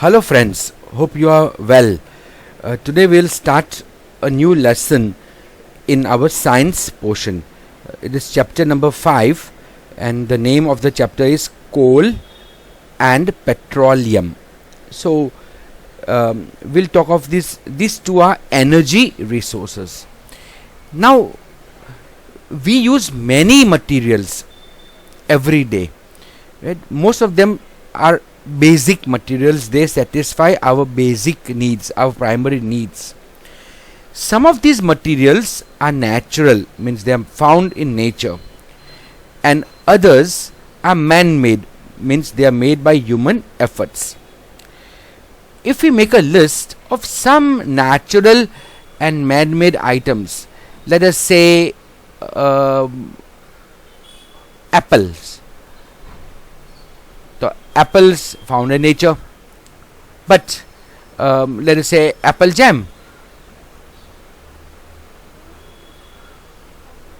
Hello friends, hope you are well. Today we'll start a new lesson in our science portion. It is chapter number 5 and the name of the chapter is coal and petroleum. So we'll talk of these two are energy resources. Now we use many materials every day, right? Most of them are basic materials. They satisfy our basic needs, our primary needs. Some of these materials are natural, means they are found in nature, and others are man-made, means they are made by human efforts. If we make a list of some natural and man-made items, let us say apples. The apples found in nature, but let us say apple jam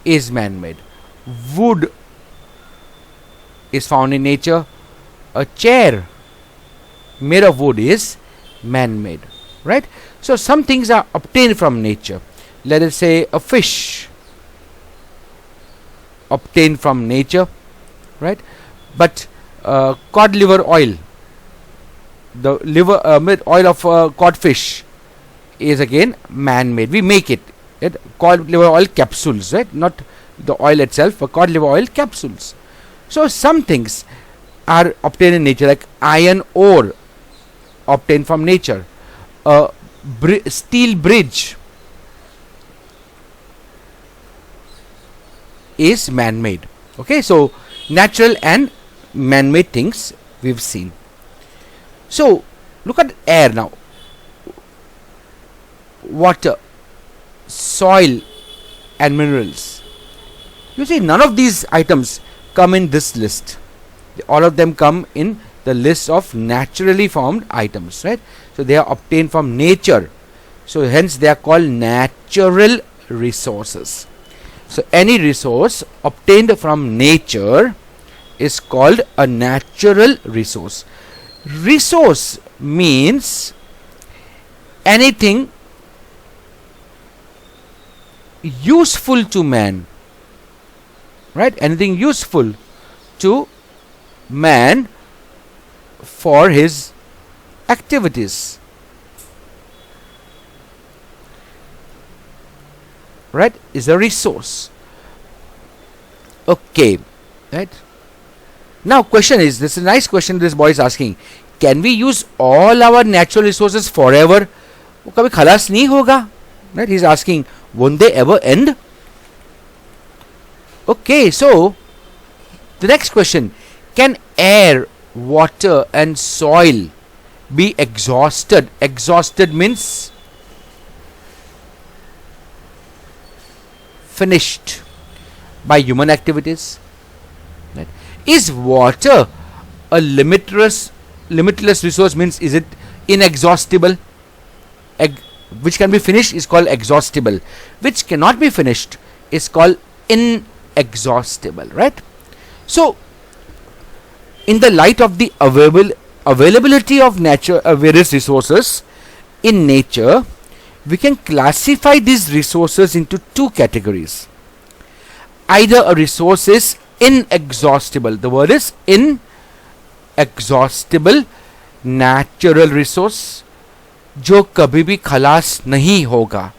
is man-made. Wood is found in nature. A chair made of wood is man-made, right? So some things are obtained from nature. Let us say a fish obtained from nature, right? But cod liver oil, the liver oil of codfish is again man-made. We make it, cod liver oil capsules, right? Not the oil itself, but cod liver oil capsules. So some things are obtained in nature, like iron ore obtained from nature. Steel bridge is man-made. Okay, so natural and man-made things we've seen. So look at air now. Water, soil and minerals. You see, none of these items come in this list. All of them come in the list of naturally formed items, right? So they are obtained from nature. So hence they are called natural resources. So any resource obtained from nature is called a natural resource. Resource means anything useful to man, right? Anything useful to man for his activities, right, is a resource. Okay, right? Now question is, this is a nice question this boy is asking, can we use all our natural resources forever? वो कभी खलास नहीं होगा, right? He's asking, won't they ever end? Okay, so the next question, can air, water and soil be exhausted? Exhausted means finished by human activities, right? Is water a limitless resource, means is it inexhaustible? Which can be finished is called exhaustible. Which cannot be finished is called inexhaustible, right? So in the light of the availability of nature, various resources in nature, we can classify these resources into two categories. Either a resource is inexhaustible, the word is inexhaustible natural resource, जो कभी भी खलास नहीं होगा,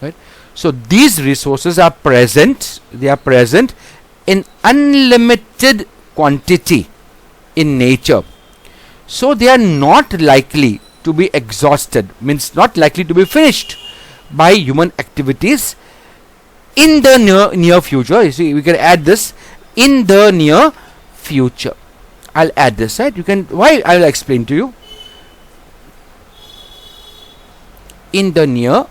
right? So these resources are present, they are present in unlimited quantity in nature, so they are not likely to be exhausted, means not likely to be finished by human activities in the near future. You see, we can add this, in the near future. I'll add this, right? You can, why, I'll explain to you. In the near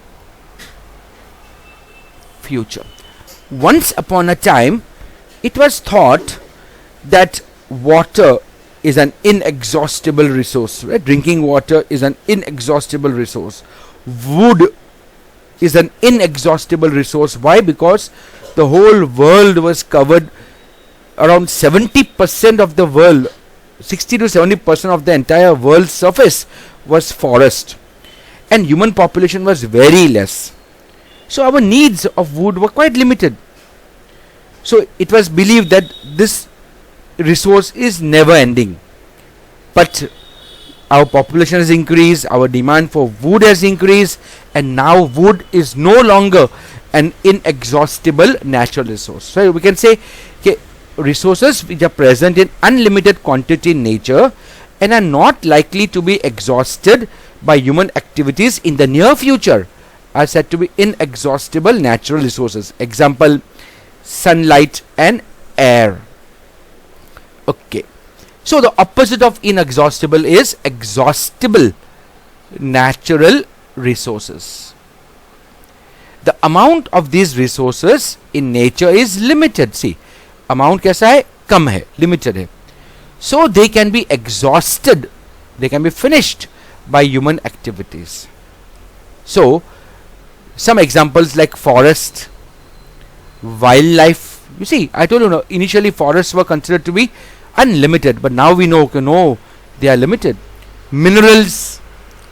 future. Once upon a time, it was thought that water is an inexhaustible resource, right? Drinking water is an inexhaustible resource. Wood is an inexhaustible resource. Why? Because the whole world was covered, around 70% of the world, 60 to 70% of the entire world's surface was forest and human population was very less. So our needs of wood were quite limited. So it was believed that this resource is never ending. But our population has increased, our demand for wood has increased, and now wood is no longer an inexhaustible natural resource. So we can say resources which are present in unlimited quantity in nature and are not likely to be exhausted by human activities in the near future are said to be inexhaustible natural resources. Example, sunlight and air. Okay. So the opposite of inexhaustible is exhaustible natural resources. The amount of these resources in nature is limited. See, amount कैसा है? कम है, limited है. So they can be exhausted, they can be finished by human activities. So some examples like forest, wildlife. You see, I told you, no, initially forests were considered to be unlimited, but now we know, okay, no, they are limited. Minerals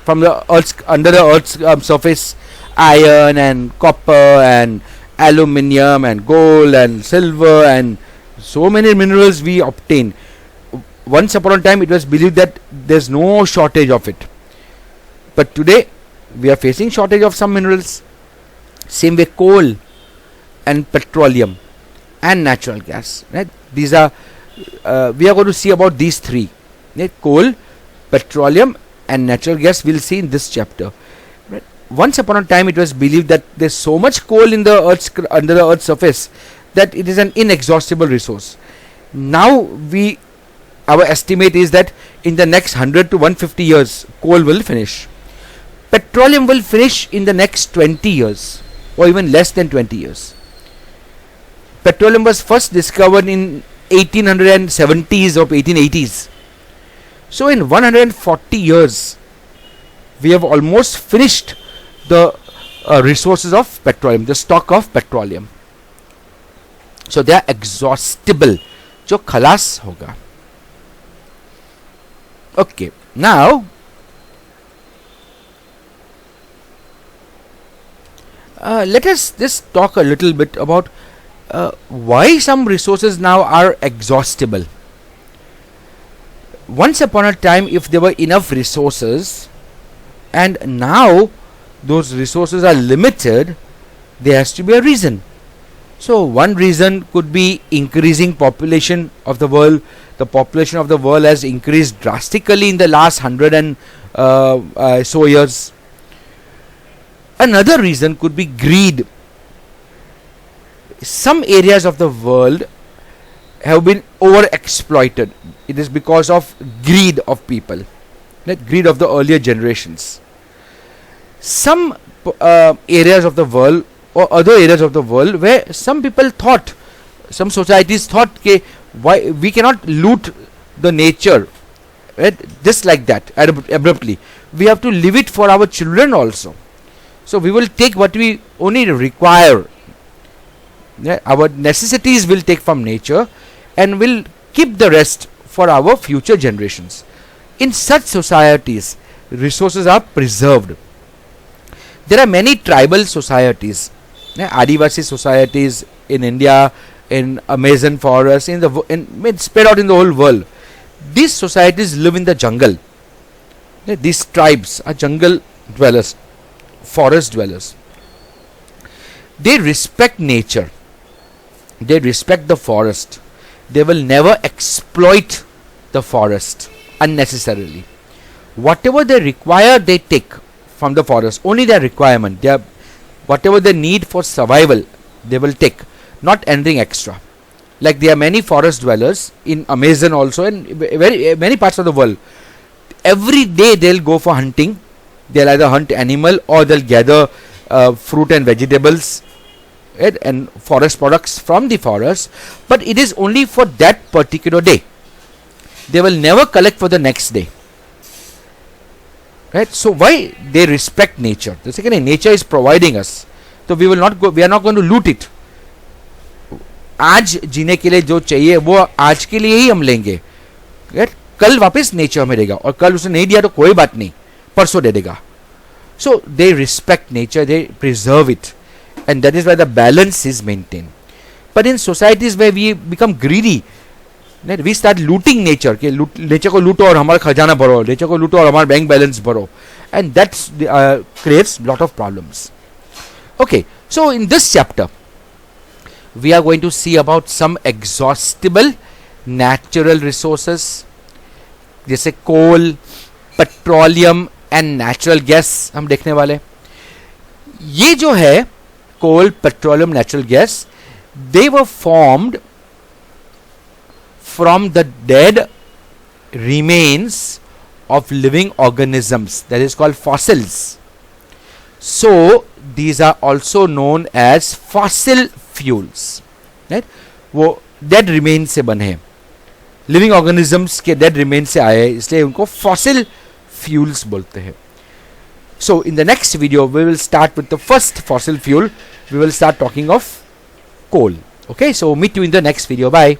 from the earth's, under the earth's surface, iron and copper and aluminium and gold and silver and so many minerals we obtain. Once upon a time it was believed that there's no shortage of it, but today we are facing shortage of some minerals. Same way coal and petroleum and natural gas, right? These are we are going to see about these three, right? Coal, petroleum and natural gas we'll see in this chapter, right? Once upon a time it was believed that there's so much coal in the earth's under the earth's surface that it is an inexhaustible resource. Now our estimate is that in the next 100 to 150 years coal will finish. Petroleum will finish in the next 20 years or even less than 20 years. Petroleum was first discovered in 1870s or 1880s. So in 140 years we have almost finished the resources of petroleum, the stock of petroleum. So they are exhaustible. जो खलास होगा. Okay, now let us just talk a little bit about why some resources now are exhaustible. Once upon a time, if there were enough resources, and now those resources are limited, there has to be a reason. So one reason could be increasing population of the world. The population of the world has increased drastically in the last 100 and so years. Another reason could be greed. Some areas of the world have been overexploited. It is because of greed of people, like greed of the earlier generations. Some areas of the world or other areas of the world where some people thought, some societies thought, okay, why we cannot loot the nature, right? Just like that abruptly. We have to leave it for our children also. So we will take what we only require. Yeah, our necessities will take from nature and will keep the rest for our future generations. In such societies, resources are preserved. There are many tribal societies, Adivasi societies in India, in Amazon forest, spread out in the whole world. These societies live in the jungle. These tribes are jungle dwellers, forest dwellers. They respect nature. They respect the forest. They will never exploit the forest unnecessarily. Whatever they require, they take from the forest. Only their requirement. Whatever they need for survival, they will take. Not anything extra. Like there are many forest dwellers in Amazon also, and very many parts of the world. Every day they'll go for hunting. They'll either hunt animal or they'll gather fruit and vegetables and forest products from the forest, but it is only for that particular day. They will never collect for the next day, right? So why? They respect nature. The second, nature is providing us, so we are not going to loot it. आज जीने के लिए जो चाहिए वो आज के लिए ही हम लेंगे, right? कल वापस नेचर हमें देगा, और कल उसने नहीं दिया तो कोई बात नहीं, परसों दे देगा. So they respect nature, they preserve it, and that is why the balance is maintained. But in societies where we become greedy, we start looting nature, कि nature को लूटो और हमारा खजाना भरो, nature को लूटो और हमारा बैंक बैलेंस भरो, and that creates lot of problems. Okay, so in this chapter we are going to see about some exhaustible natural resources जैसे coal, petroleum and natural gas हम देखने वाले. ये जो है coal, petroleum, natural gas, they were formed from the dead remains of living organisms, that is called fossils. So these are also known as fossil fuels. Right, वो dead remains से बने हैं, लिविंग ऑर्गेनिजम्स के dead remains से आए, इसलिए उनको fossil fuels बोलते हैं. So in the next video we will start with the first fossil fuel. We will start talking of coal. Okay, so meet you in the next video. Bye.